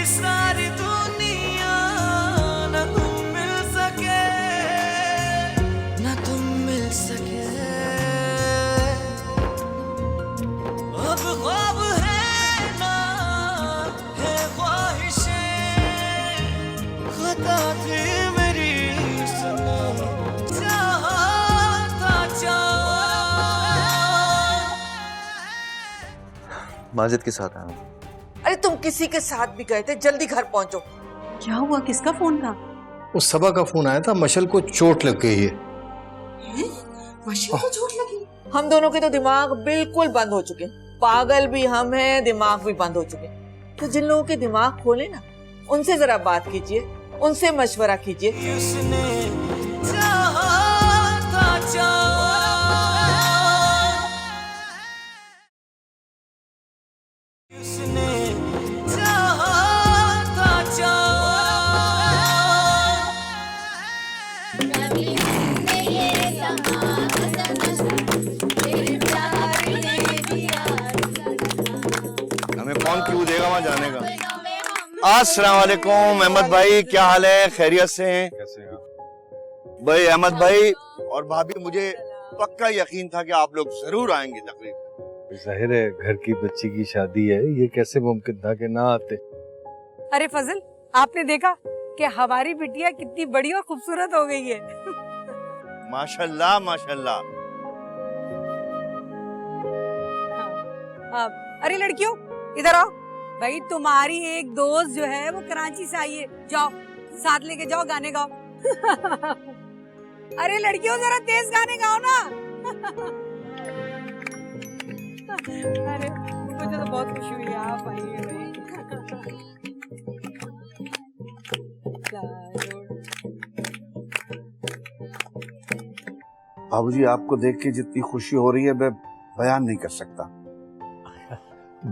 सारी दुनिया न तुम मिल सके, न तुम मिल सके। अब ख्वाब है ना है ख्वाहिशें, खता थी मेरी सनम, चाहा था माजिद के साथ आया हूँ। अरे तुम किसी के साथ भी गए थे, जल्दी घर पहुंचो। क्या हुआ, किसका फोन था? उस सबा का फोन आया था, मशल को चोट लग गई है। मशीन को चोट लगी? हम दोनों के तो दिमाग बिल्कुल बंद हो चुके, पागल भी हम हैं, दिमाग भी बंद हो चुके। तो जिन लोगों के दिमाग खोले ना, उनसे जरा बात कीजिए, उनसे मशवरा कीजिए। उसने चाहा था उसने चाहा था हमें कौन क्यों देगा वहाँ जाने का। अस्सलाम वालेकुम अहमद भाई, क्या हाल है? खैरियत से हैं? कैसे हैं भाई? अहमद भाई और भाभी, मुझे पक्का यकीन था कि आप लोग जरूर आएंगे तकरीब। जाहिर है घर की बच्ची की शादी है, ये कैसे मुमकिन था कि ना आते। अरे फजल, आपने देखा कि हमारी बिटिया कितनी बड़ी और खूबसूरत हो गई है। माशाल्लाह माशाल्लाह। अरे लड़कियों, इधर आओ। भाई तुम्हारी एक दोस्त जो है वो कराची से आई है, जाओ साथ लेके जाओ, गाने गाओ। अरे लड़कियों जरा तेज गाने गाओ ना। अरे मुझे तो बहुत खुशी हुई आप आई है भाई। बाबूजी, आपको देख के जितनी खुशी हो रही है मैं बयान नहीं कर सकता।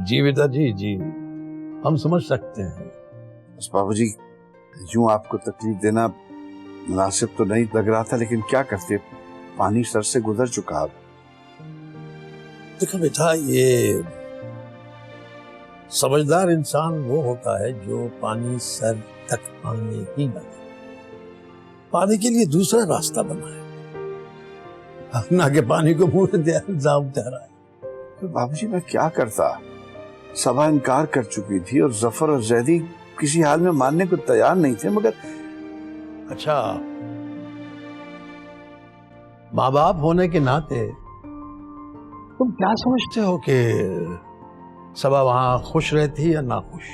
जी बेटा जी हम समझ सकते हैं। बस बाबूजी, यूं आपको तकलीफ देना मुनासिब तो नहीं लग रहा था, लेकिन क्या करते, पानी सर से गुजर चुका। अब देखो बेटा, ये समझदार इंसान वो होता है जो पानी सर तक आने ही न दे, पानी के लिए दूसरा रास्ता बनाए, ना कि पानी को मुंह में इल्जाम ठहराए। तो बाबूजी मैं क्या करता, सबा इनकार कर चुकी थी और जफर और जैदी किसी हाल में मानने को तैयार नहीं थे। मगर अच्छा, माँ बाप होने के नाते तुम क्या समझते हो कि सबा वहां खुश रहती या ना खुश?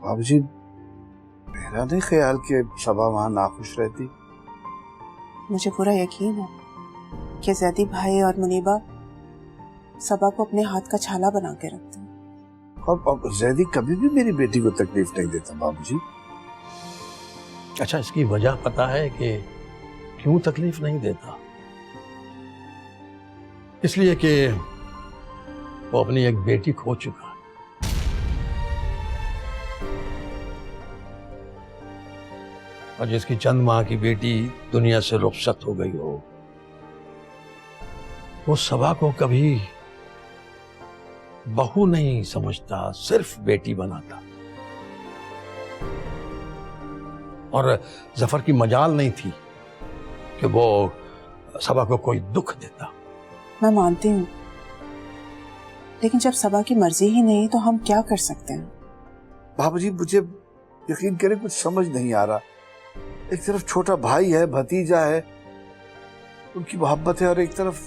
बाबूजी मेरा नहीं ख्याल कि सबा वहां नाखुश रहती। मुझे पूरा यकीन है कि जैदी भाई और मुनीबा सबा को अपने हाथ का छाला बना के रखते हैं। और जैदी कभी भी मेरी बेटी को तकलीफ नहीं देता बाबूजी। अच्छा, इसकी वजह पता है कि क्यों तकलीफ नहीं देता? इसलिए कि वो अपनी एक बेटी खो चुका है। और जिसकी चंद माह की बेटी दुनिया से रुखसत हो गई हो, वो सबा को कभी बहू नहीं समझता, सिर्फ बेटी बनाता। और जफर की मजाल नहीं थी कि वो सबा को कोई दुख देता। मैं मानती हूँ, लेकिन जब सबा की मर्जी ही नहीं तो हम क्या कर सकते हैं? बाबूजी मुझे यकीन करें कुछ समझ नहीं आ रहा। एक तरफ छोटा भाई है, भतीजा है, उनकी मोहब्बत है, और एक तरफ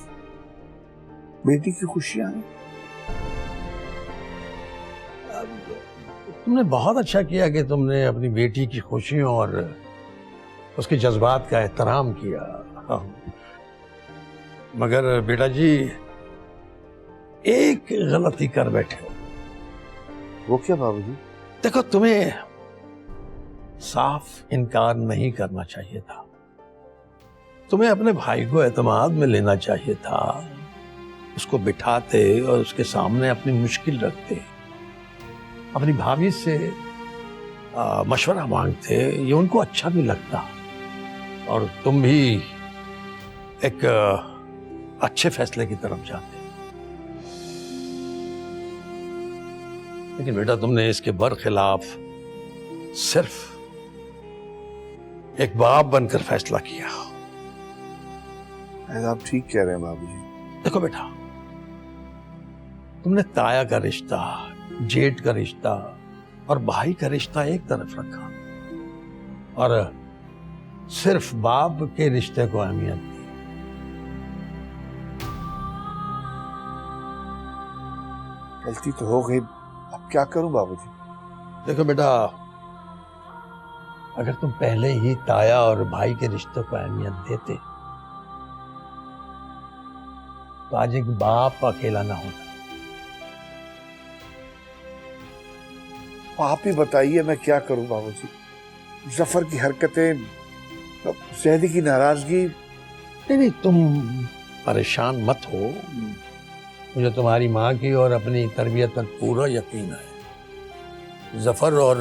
बेटी की खुशियां हैं। तुमने बहुत अच्छा किया कि तुमने अपनी बेटी की खुशियों और उसके जज्बात का एहतराम किया। मगर बेटा जी, एक गलती कर बैठे हो। वो क्या बाबूजी? देखो, तुम्हें साफ इनकार नहीं करना चाहिए था। तुम्हें अपने भाई को एतमाद में लेना चाहिए था, उसको बिठाते और उसके सामने अपनी मुश्किल रखते, अपनी भाभी से मशवरा मांगते। ये उनको अच्छा नहीं लगता और तुम भी एक अच्छे फैसले की तरफ जाते। लेकिन बेटा तुमने इसके बरखिलाफ सिर्फ एक बाप बनकर फैसला किया। आप ठीक कह रहे हैं बाबूजी। देखो बेटा, तुमने ताया का रिश्ता, जेठ का रिश्ता और भाई का रिश्ता एक तरफ रखा और सिर्फ बाप के रिश्ते को अहमियत दी। गलती तो हो गई, अब क्या करूं बाबूजी? देखो बेटा, अगर तुम पहले ही ताया और भाई के रिश्ते को अहमियत देते तो आज एक बाप अकेला ना होता। आप ही बताइए मैं क्या करूं बाबूजी? जफर की हरकतें, जैदी की नाराजगी। नहीं, तुम परेशान मत हो। मुझे तुम्हारी माँ की और अपनी तरबियत पर पूरा यकीन है। जफर और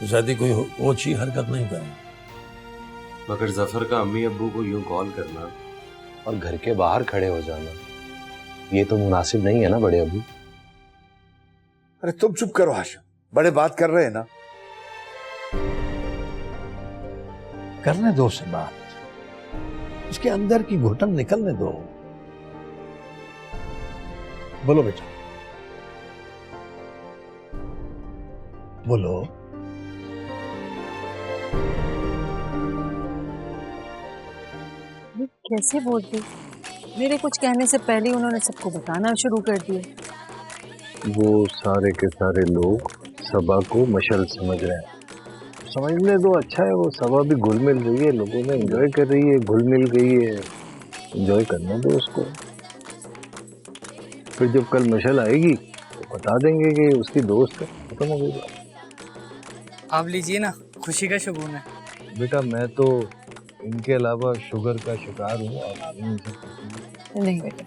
जैदी कोई ओछी हरकत नहीं करें। मगर जफर का अम्मी अब्बू को यूं कॉल करना और घर के बाहर खड़े हो जाना, ये तो मुनासिब नहीं है ना बड़े अबू। अरे तुम चुप करो हाशिम, बड़े बात कर रहे हैं ना। करने दो से बात, इसके अंदर की घुटन निकलने दो। बोलो बेटा, बोलो। कैसे बोलती, मेरे कुछ कहने से पहले उन्होंने सबको बताना शुरू कर दिया। वो सारे के सारे लोग सबा को मशल समझ रहे हैं। समझने दो, अच्छा है। वो सबा भी घुल मिल रही है, लोगों में एंजॉय कर रही है, घुल मिल गई है। एंजॉय करने दो उसको। फिर जब कल मशल आएगी तो बता देंगे कि उसकी दोस्त है, खत्म हो गई बात। आप लीजिए ना, खुशी का शगुन है। बेटा मैं तो इनके अलावा शुगर का शिकार हूँ और आदमी इनसे नहीं बेटा,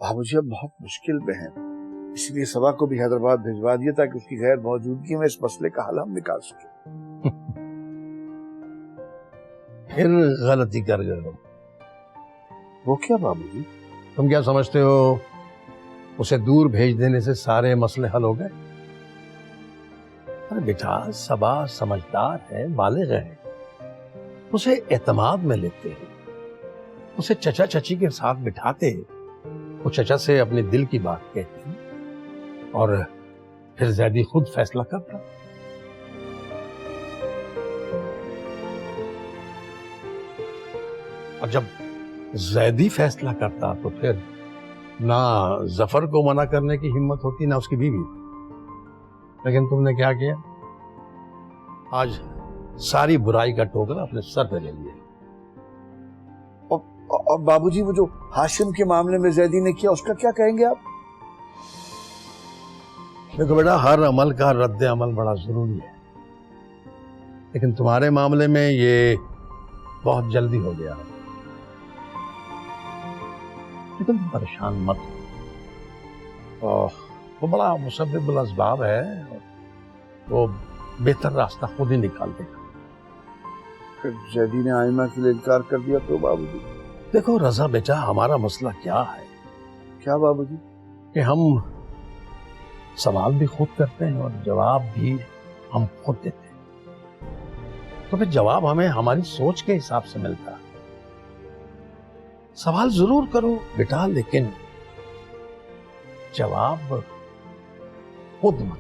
बाबूजी अब बहुत मुश्किल में है, इसलिए सबा को भी हैदराबाद भिजवा दिया ताकि उसकी गैर मौजूदगी में इस मसले का हल हम निकाल सके। फिर गलती कर गए हो। वो क्या बाबूजी? तुम क्या समझते हो उसे दूर भेज देने से सारे मसले हल हो गए? अरे बेटा, सबा समझदार है, बालिग है। उसे एतमाद में लेते हैं, उसे चचा चची के साथ बिठाते, वो चचा से अपने दिल की बात कहती और फिर जैदी खुद फैसला करता। और जब जैदी फैसला करता तो फिर ना जफर को मना करने की हिम्मत होती, ना उसकी बीवी। लेकिन तुमने क्या किया? आज सारी बुराई का टोकरा अपने सर पे ले लिया। और बाबूजी वो जो हाशिम के मामले में जैदी ने किया, उसका क्या कहेंगे आप? देखो बेटा, हर अमल का रद्द अमल बड़ा जरूरी है, लेकिन तुम्हारे मामले में ये बहुत जल्दी हो गया। लेकिन तुम परेशान मत हो, वो बड़ा मुसब्बिबुल असबाब है, वो बेहतर रास्ता खुद ही निकाल देगा। फिर जैदी ने आइमा के लिए इनकार कर दिया तो बाबूजी? देखो रजा बेटा, हमारा मसला क्या है? क्या बाबूजी? कि हम सवाल भी खुद करते हैं और जवाब भी हम खुद देते हैं। तो फिर जवाब हमें हमारी सोच के हिसाब से मिलता है। सवाल जरूर करो बेटा, लेकिन जवाब खुद मत।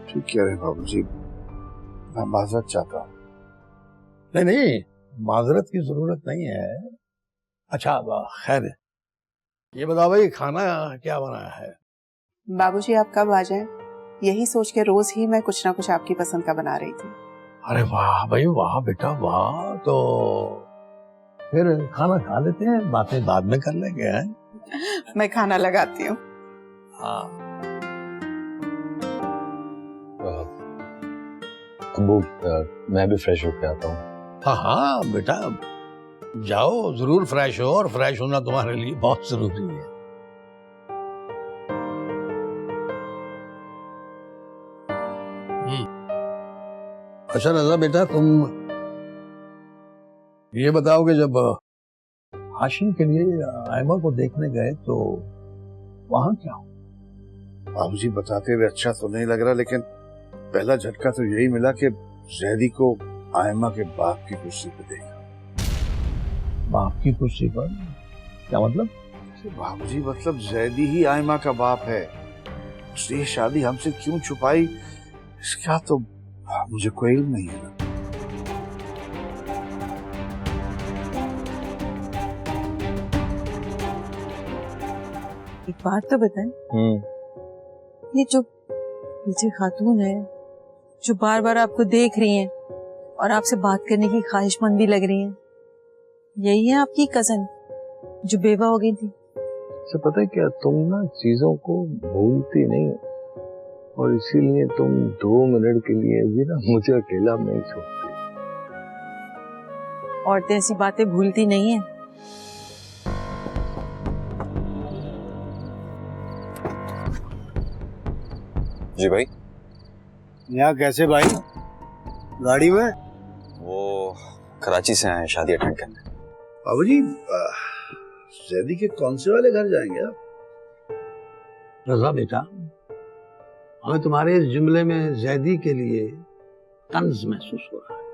ठीक कह रहे बाबूजी, मैं माजरत चाहता हूँ। नहीं, माजरत की जरूरत नहीं है। अच्छा खैर, ये बताओ भाई, खाना क्या बनाया है? बाबूजी आप कब आ जाएं? यही सोच के रोज ही मैं कुछ ना कुछ आपकी पसंद का बना रही थी। अरे वाह भाई वाह बेटा वाह। तो फिर खाना खा लेते हैं, बातें बाद में कर लेंगे। हैं? मैं खाना लगाती हूँ। हाँ। अबू, मैं भी फ्रेश होके आता हूँ। हाँ बेटा, जाओ जरूर फ्रेश हो, और फ्रेश होना तुम्हारे लिए बहुत जरूरी है। अच्छा रजा बेटा, तुम ये बताओ कि जब हाशिम के लिए आयमा को देखने गए तो वहां क्या हो? बाबूजी बताते हुए अच्छा तो नहीं लग रहा, लेकिन पहला झटका तो यही मिला कि जैदी को आयमा के बाप की कुर्सी पे देखा। बाप की कुर्सी पर? क्या मतलब? बाबूजी मतलब जैदी ही आयमा का बाप है। उसने ये शादी हमसे क्यों छुपाई, इसका तो मुझे कोई इल्म नहीं है ना। एक बात तो बताएं, ये जो पीछे खातून है जो बार बार आपको देख रही हैं और आपसे बात करने की ख्वाहिशमंद भी लग रही हैं, यही है आपकी कजन जो बेवा हो गई थी? से पता है क्या, तुम ना चीजों को भूलती नहीं और इसीलिए तुम 2 मिनट के लिए भी ना मुझे अकेला नहीं छोड़ती। औरतें ऐसी बातें भूलती नहीं है। जी भाई। यहाँ कैसे भाई? गाड़ी में? वो कराची से आए हैं शादी अटेंड करने। बाबूजी जैदी के कौन से वाले घर जाएंगे आप? रजा बेटा, हमें तुम्हारे इस जुमले में जैदी के लिए तंज महसूस हो रहा है।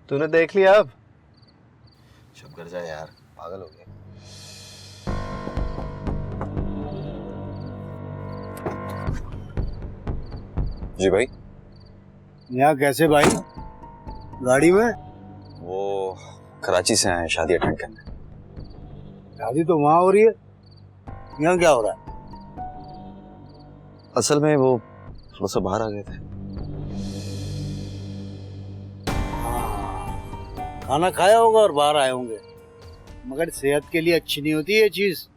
तूने देख लिया अब? चुप कर जा यार, पागल हो गया। जी भाई। यहाँ कैसे भाई? गाड़ी में? वो कराची से आए हैं शादी अटेंड करने। शादी तो वहां हो रही है, यहाँ क्या हो रहा है? असल में वो थोड़ा सा बाहर आ गए थे। खाना खाया होगा और बाहर आए होंगे, मगर सेहत के लिए अच्छी नहीं होती ये चीज।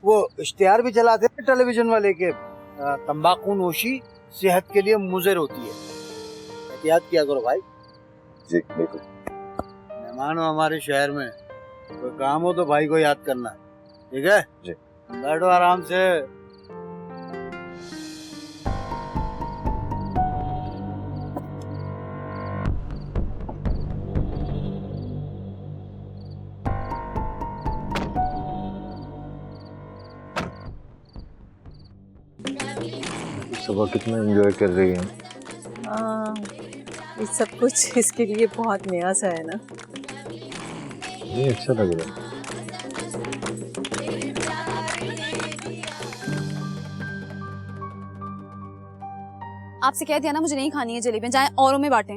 वो इश्तिहार भी चलाते हैं टेलीविजन वाले के, तंबाकू नोशी सेहत के लिए मुज़र होती है, एहतियात किया करो भाई। जी बिल्कुल। मेहमान हो हमारे शहर में, कोई काम हो तो भाई को याद करना, ठीक है? जी। बैठो आराम से। सबा कितना एंजॉय कर रही है। ये सब कुछ इसके लिए बहुत नया सा है ना। ये अच्छा लग रहा है। आपसे कह दिया ना मुझे नहीं खानी है जलेबियां, जाएं औरों में बांटें।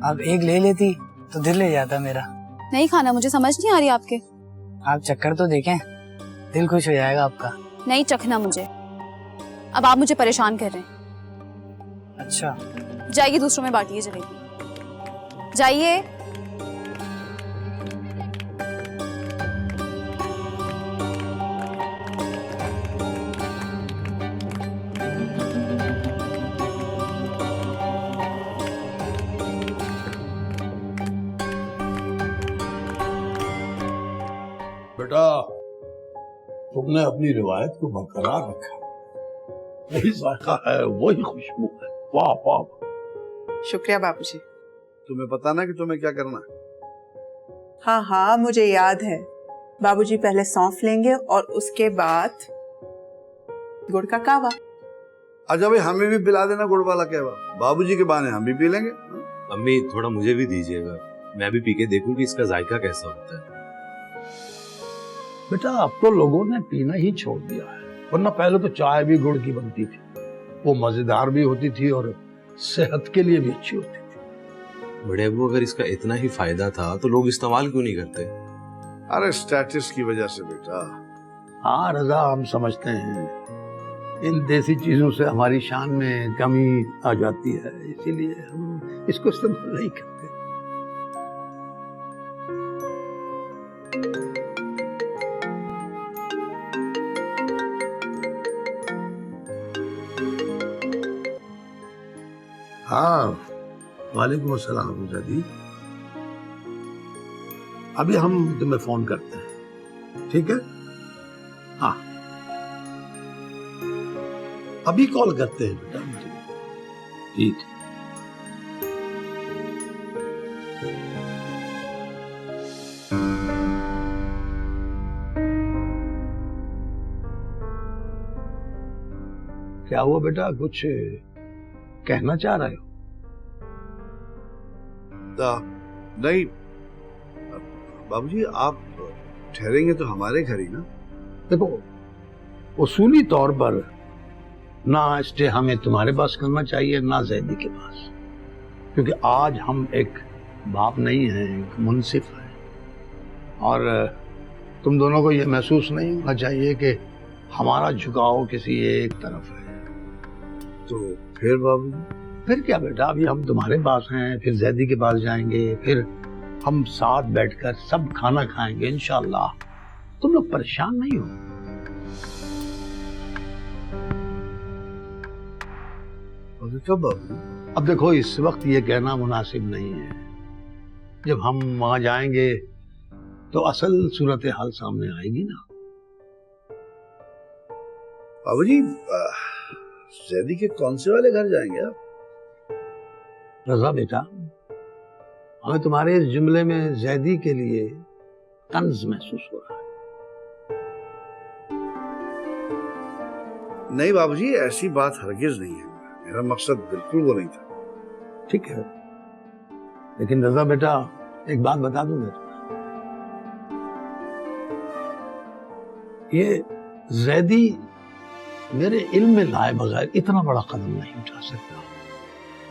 आप एक ले लेती तो दिल ले जाता मेरा। नहीं खाना मुझे, समझ नहीं आ रही आपके। आप चक्कर तो देखें, दिल खुश हो जाएगा आपका। नहीं चखना मुझे, अब आप मुझे परेशान कर रहे हैं। अच्छा जाइए दूसरों में बांटिए जलेबी, जाइए। बेटा, तुमने अपनी रिवायत को बरकरार रखा, वही जायका है, वही खुशबू है। वाह वाह। शुक्रिया बाबूजी। तुम्हें पता ना कि तुम्हें क्या करना है? हाँ हाँ मुझे याद है। बाबूजी पहले सौंफ लेंगे और उसके बाद गुड़ का कावा। अच्छा भाई, हमें भी पिला देना गुड़ वाला कहवा, बाबूजी के बहाने हम भी पी लेंगे। अम्मी थोड़ा मुझे भी दीजिएगा, मैं भी पी के देखूं कि इसका जायका कैसा होता है। बेटा, अब तो लोगों ने पीना ही छोड़ दिया है, वरना पहले तो चाय भी गुड़ की बनती थी, वो मजेदार भी होती थी और सेहत के लिए भी अच्छी होती थी। बड़े अब्बू, अगर इसका इतना ही फायदा था तो लोग इस्तेमाल क्यों नहीं करते? अरे स्टेटस की वजह से बेटा। हाँ रजा, हम समझते हैं इन देसी चीजों से हमारी शान में कमी आ जाती है, इसीलिए हम इसको इस्तेमाल नहीं करते। हाँ, वालेकुम अस्सलाम दादी। अभी हम तुम्हें फोन करते हैं, ठीक है? हाँ, अभी कॉल करते हैं बेटा मुझे। ठीक है। क्या हुआ बेटा, कुछ कहना चाह रहे हो? नहीं बाबूजी, आप ठहरेंगे तो हमारे घर ही ना। देखो, उसूली तौर पर ना स्टे हमें तुम्हारे पास करना चाहिए ना जैदी के पास, क्योंकि आज हम एक बाप नहीं हैं, एक मुंसिफ हैं, और तुम दोनों को ये महसूस नहीं होना चाहिए कि हमारा झुकाव किसी एक तरफ है। तो फिर बाबूजी? फिर क्या बेटा, अभी हम तुम्हारे पास हैं, फिर जैदी के पास जाएंगे, फिर हम साथ बैठकर सब खाना खाएंगे इंशाल्लाह। तुम लोग परेशान नहीं हो। कब बाबू? अब देखो, इस वक्त ये कहना मुनासिब नहीं है। जब हम वहां जाएंगे तो असल सूरत हाल सामने आएगी ना। बाबूजी, जैदी के कौन से वाले घर जाएंगे आप? रजा बेटा, हमें तुम्हारे इस जुमले में जैदी के लिए तंज महसूस हो रहा है। नहीं बाबूजी, ऐसी बात हरगिज नहीं है, मेरा मकसद बिल्कुल वो नहीं था। ठीक है, लेकिन रजा बेटा एक बात बता दूं मैं तुम्हें, ये जैदी मेरे इल्म में लाए बगैर इतना बड़ा कदम नहीं उठा सकता,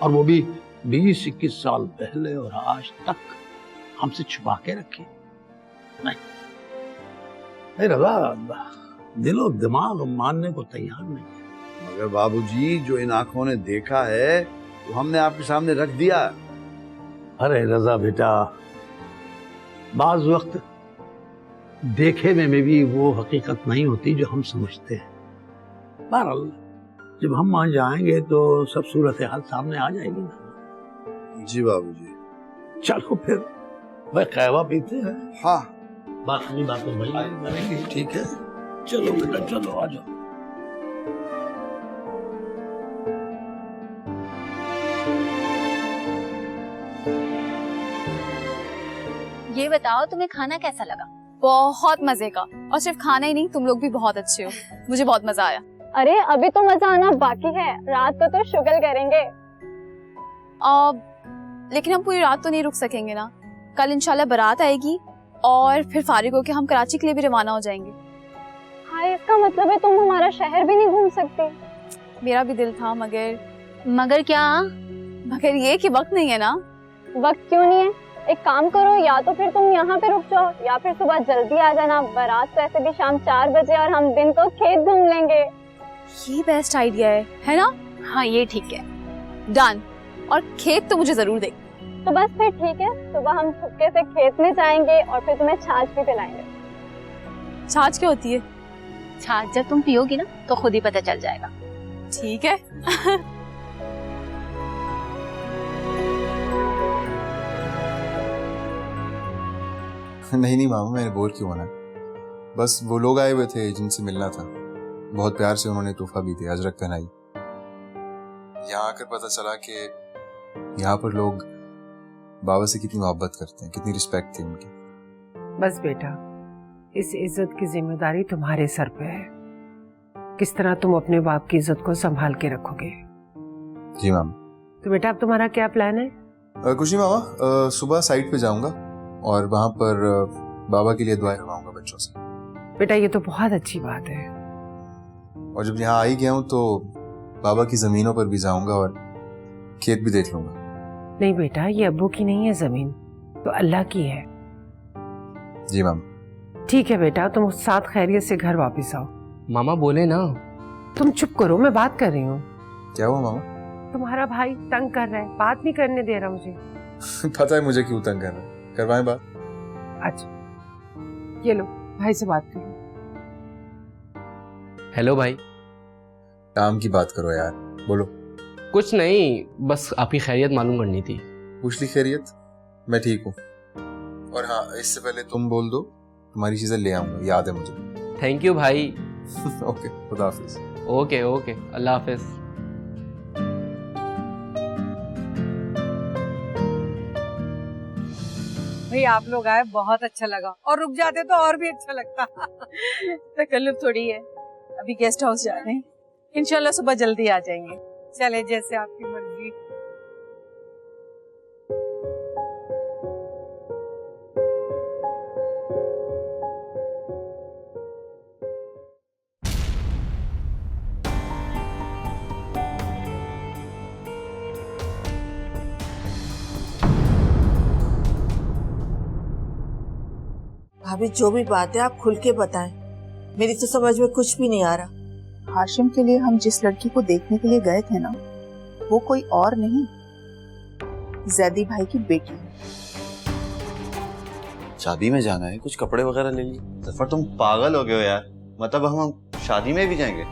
और वो भी 20-21 साल पहले, और आज तक हमसे छुपा के रखे। नहीं रजा, दिलो दिमाग मानने को तैयार नहीं है। मगर बाबूजी, जो इन आंखों ने देखा है वो हमने आपके सामने रख दिया। अरे रजा बेटा, बाज वक्त देखे में भी वो हकीकत नहीं होती जो हम समझते हैं। बहरहाल जब हम वहां जाएंगे तो सब सूरत हाल सामने आ जाएगी ना। जी बाबूजी। चलो फिर भाई कहवा पीते हैं। हाँ, बाकी बातें भाई करेंगे, ठीक है? चलो बेटा, चलो आ जाओ। ये बताओ, तुम्हें खाना कैसा लगा? बहुत मजे का, और सिर्फ खाना ही नहीं, तुम लोग भी बहुत अच्छे हो, मुझे बहुत मजा आया। अरे अभी तो मजा आना बाकी है, रात को तो शुगल करेंगे। लेकिन हम पूरी रात तो नहीं रुक सकेंगे ना। कल इंशाल्लाह बारात आएगी और फिर फारिग होकर हम कराची के लिए भी रवाना हो जाएंगे। हाँ, इसका मतलब है तुम हमारा शहर भी नहीं घूम सकती। मेरा भी दिल था, मगर क्या? मगर ये कि वक्त नहीं है ना। वक्त क्यों नहीं है? एक काम करो, या तो फिर तुम यहाँ पे रुक जाओ, या फिर सुबह जल्दी आ जाना। बारात तो ऐसे भी शाम 4 बजे, और हम दिन तो खेत घूम लेंगे। ये बेस्ट आइडिया है ना? हाँ, ये ठीक है, डन। और खेत तो मुझे जरूर दे। तो बस फिर ठीक है, सुबह हम छुपके से खेत में जाएंगे और फिर तुम्हें छाछ भी पिलाएंगे। छाछ क्या होती है? छाछ जब तुम पियोगी ना तो खुद ही पता चल जाएगा। ठीक है। नहीं मामा, मैंने बोर क्यों होना। बस वो लोग आए हुए थे जिनसे मिलना था, बहुत प्यार से उन्होंने तोहफा भी दिया, अजरक पहनाई। यहाँ आकर पता चला कि यहाँ पर लोग बाबा से कितनी मोहब्बत करते हैं, कितनी रिस्पेक्ट थी उनकी। बस बेटा, इस इज्जत की जिम्मेदारी तुम्हारे सर पे है। किस तरह तुम अपने बाप की इज्जत को संभाल के रखोगे। जी मामा। तो बेटा अब तुम्हारा क्या प्लान है? कुछ नहीं मामा, सुबह साइट पे जाऊंगा और वहां पर बाबा के लिए दुआएं करवाऊंगा बच्चों से। बेटा ये तो बहुत अच्छी बात है। और जब यहाँ आ ही गया हूँ तो बाबा की जमीनों पर भी जाऊंगा और खेत भी देख लूंगा। नहीं बेटा, ये अब्बू की नहीं है जमीन, तो अल्लाह की है। जी मामा। ठीक है बेटा, तुम साथ खैरियत से घर वापस आओ। मामा बोले ना। तुम चुप करो, मैं बात कर रही हूँ। क्या हुआ मामा? तुम्हारा भाई तंग कर रहा है, बात नहीं करने दे रहा मुझे। पता है मुझे क्यों तंग कर रहा है, करवाएं बात। अच्छा, ये लो भाई से बात करो। हेलो भाई। काम की बात करो यार, बोलो। कुछ नहीं, बस आपकी खैरियत मालूम करनी थी। पूछ ली खैरियत? मैं ठीक हूँ। और हाँ, इससे पहले तुम बोल दो, तुम्हारी चीजें ले आऊंगा, याद है मुझे। थैंक यू भाई। ओके, खुदा हाफिज। ओके ओके, अल्लाह हाफिज। भाई आप लोग आए, बहुत अच्छा लगा, और रुक जाते तो और भी अच्छा लगता। तकल्लुफ थोड़ी है, अभी गेस्ट हाउस जा रहे हैं, इंशाल्लाह सुबह जल्दी आ जाएंगे। चले जैसे आपकी मर्जी। भाभी जो भी बात है आप खुल के बताएं, मेरी तो समझ में कुछ भी नहीं आ रहा। हाशिम के लिए हम जिस लड़की को देखने के लिए गए थे ना, वो कोई और नहीं, जैदी भाई की बेटी है। शादी में जाना है, कुछ कपड़े वगैरह ले लिए। जफर तुम पागल हो गए हो यार, मतलब हम शादी में भी जाएंगे?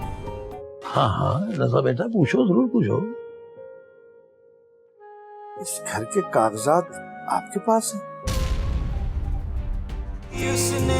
हाँ हाँ रजा बेटा, पूछो, जरूर पूछो। इस घर के कागजात आपके पास हैं? उसने